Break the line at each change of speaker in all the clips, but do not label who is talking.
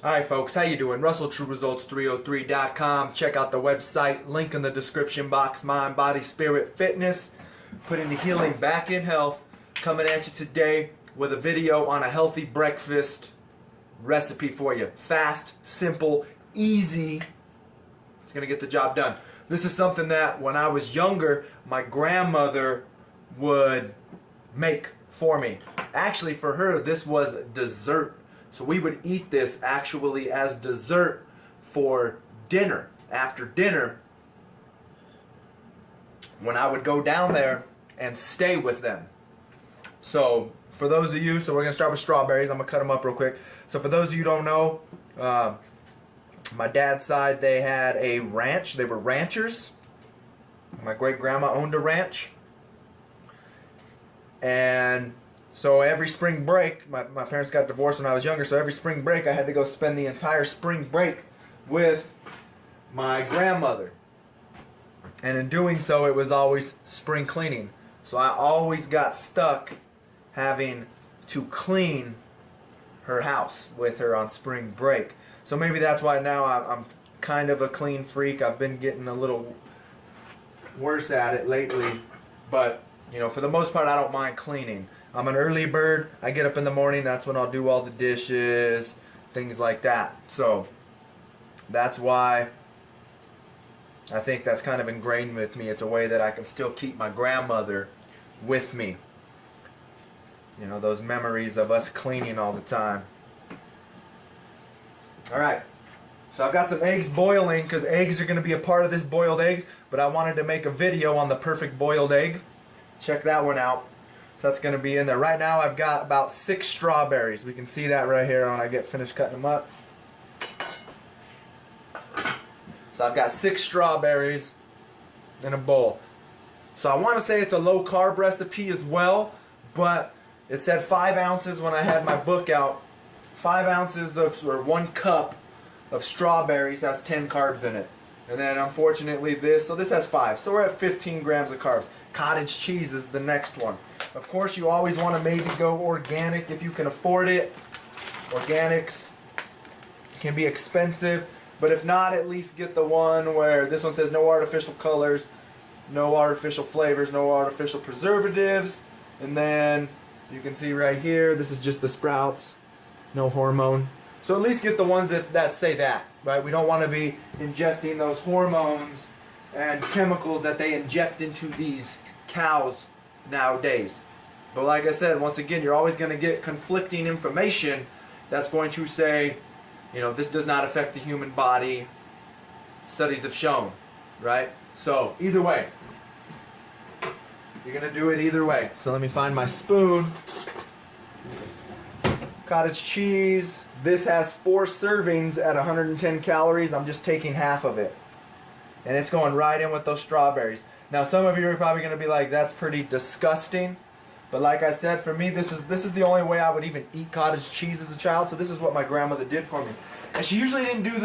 Hi folks, how you doing? RussellTrueResults303.com. Check out the website, link in the description box. Mind, body, spirit, fitness. Putting the healing back in health. Coming at you today with a video on a healthy breakfast recipe for you. Fast, simple, easy. It's going to get the job done. This is something that when I was younger, my grandmother would make for me. Actually, for her, this was dessert. So we would eat this actually as dessert for dinner. After dinner, when I would go down there and stay with them. So for those of you, so we're going to start with strawberries. I'm going to cut them up real quick. So for those of you who don't know, my dad's side, they had a ranch. They were ranchers. My great-grandma owned a ranch. And so every spring break, my parents got divorced when I was younger, so every spring break I had to go spend the entire spring break with my grandmother. And in doing so, it was always spring cleaning. So I always got stuck having to clean her house with her on spring break. So maybe that's why now I'm kind of a clean freak. I've been getting a little worse at it lately. But, you know, for the most part, I don't mind cleaning. I'm an early bird. I get up in the morning. That's when I'll do all the dishes, things like that. So that's why I think that's kind of ingrained with me. It's a way that I can still keep my grandmother with me. You know, those memories of us cleaning all the time. All right. So I've got some eggs boiling because eggs are going to be a part of this boiled eggs. But I wanted to make a video on the perfect boiled egg. Check that one out. So that's going to be in there. Right now I've got about 6 strawberries. We can see that right here when I get finished cutting them up. So I've got 6 strawberries in a bowl. So I want to say it's a low carb recipe as well, but it said 5 ounces when I had my book out. 5 ounces of, or 1 cup of strawberries has 10 carbs in it. And then unfortunately this has 5. So we're at 15 grams of carbs. Cottage cheese is the next one. Of course, you always want to maybe go organic if you can afford it. Organics can be expensive, but if not, at least get the one where this one says no artificial colors, no artificial flavors, no artificial preservatives. And then you can see right here, this is just the sprouts, no hormone. So at least get the ones that say that, right? We don't want to be ingesting those hormones and chemicals that they inject into these cows nowadays. But like I said, once again, you're always going to get conflicting information that's going to say, you know, this does not affect the human body. Studies have shown, right? So either way, you're going to do it either way. So let me find my spoon. Cottage cheese. This has 4 servings at 110 calories. I'm just taking half of it. And it's going right in with those strawberries. Now some of you are probably going to be like, that's pretty disgusting. But like I said, for me, this is the only way I would even eat cottage cheese as a child. So this is what my grandmother did for me. And she usually didn't do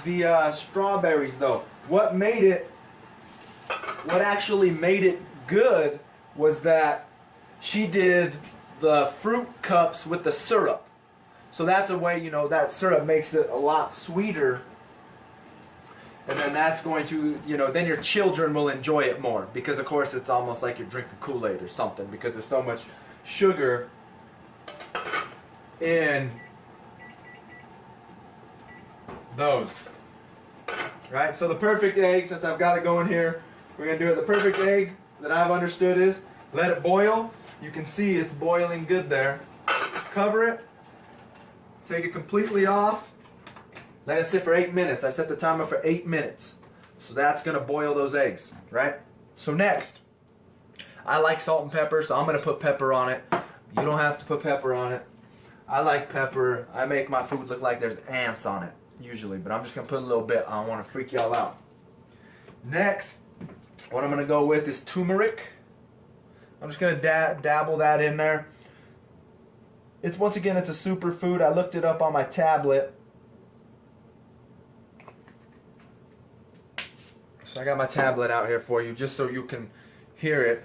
the strawberries though. What actually made it good was that she did the fruit cups with the syrup. So that's a way, you know, that syrup makes it a lot sweeter. And then that's going to, you know, then your children will enjoy it more. Because, of course, it's almost like you're drinking Kool-Aid or something. Because there's so much sugar in those. Right? So the perfect egg, since I've got it going here, we're going to do it. The perfect egg that I've understood is let it boil. You can see it's boiling good there. Cover it. Take it completely off. Let it sit for 8 minutes. I set the timer for 8 minutes. So that's going to boil those eggs, right? So next, I like salt and pepper, so I'm going to put pepper on it. You don't have to put pepper on it. I like pepper. I make my food look like there's ants on it, usually. But I'm just going to put a little bit. I don't want to freak y'all out. Next, what I'm going to go with is turmeric. I'm just going to dabble that in there. It's, once again, it's a superfood. I looked it up on my tablet. So I got my tablet out here for you just so you can hear it.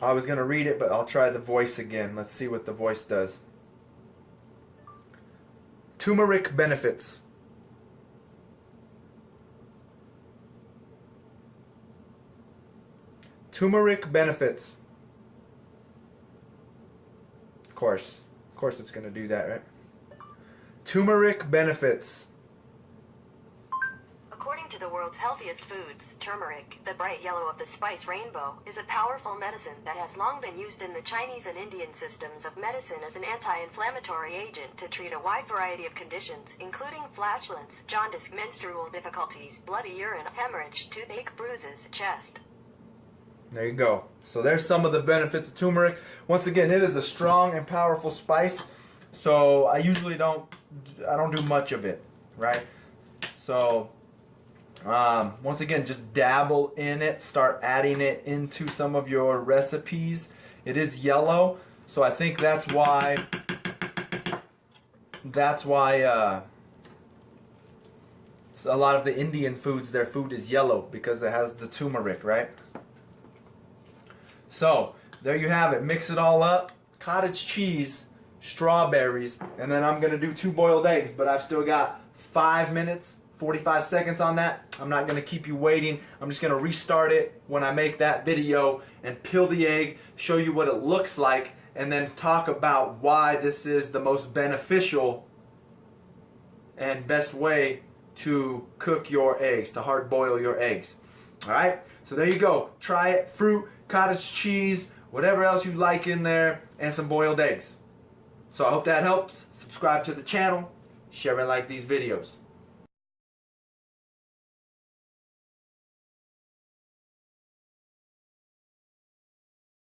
I was going to read it, but I'll try the voice again. Let's see what the voice does. Turmeric benefits. Turmeric benefits. Of course it's going to do that, right? Turmeric benefits.
According to the world's healthiest foods, turmeric, the bright yellow of the spice rainbow, is a powerful medicine that has long been used in the Chinese and Indian systems of medicine as an anti-inflammatory agent to treat a wide variety of conditions, including flatulence, jaundice, menstrual difficulties, bloody urine, hemorrhage, toothache, bruises, chest.
There you go. So there's some of the benefits of turmeric. Once again, it is a strong and powerful spice. So I usually don't do much of it, right? So once again, just dabble in it. Start adding it into some of your recipes. It is yellow, so I think that's why a lot of the Indian foods, their food is yellow because it has the turmeric, right? So there you have it. Mix it all up. Cottage cheese, strawberries, and then I'm going to do 2 boiled eggs, but I've still got 5 minutes, 45 seconds on that. I'm not going to keep you waiting. I'm just going to restart it when I make that video and peel the egg, show you what it looks like, and then talk about why this is the most beneficial and best way to cook your eggs, to hard boil your eggs. Alright, so there you go. Try it. Fruit, cottage cheese, whatever else you like in there, and some boiled eggs. So I hope that helps. Subscribe to the channel, share and like these videos.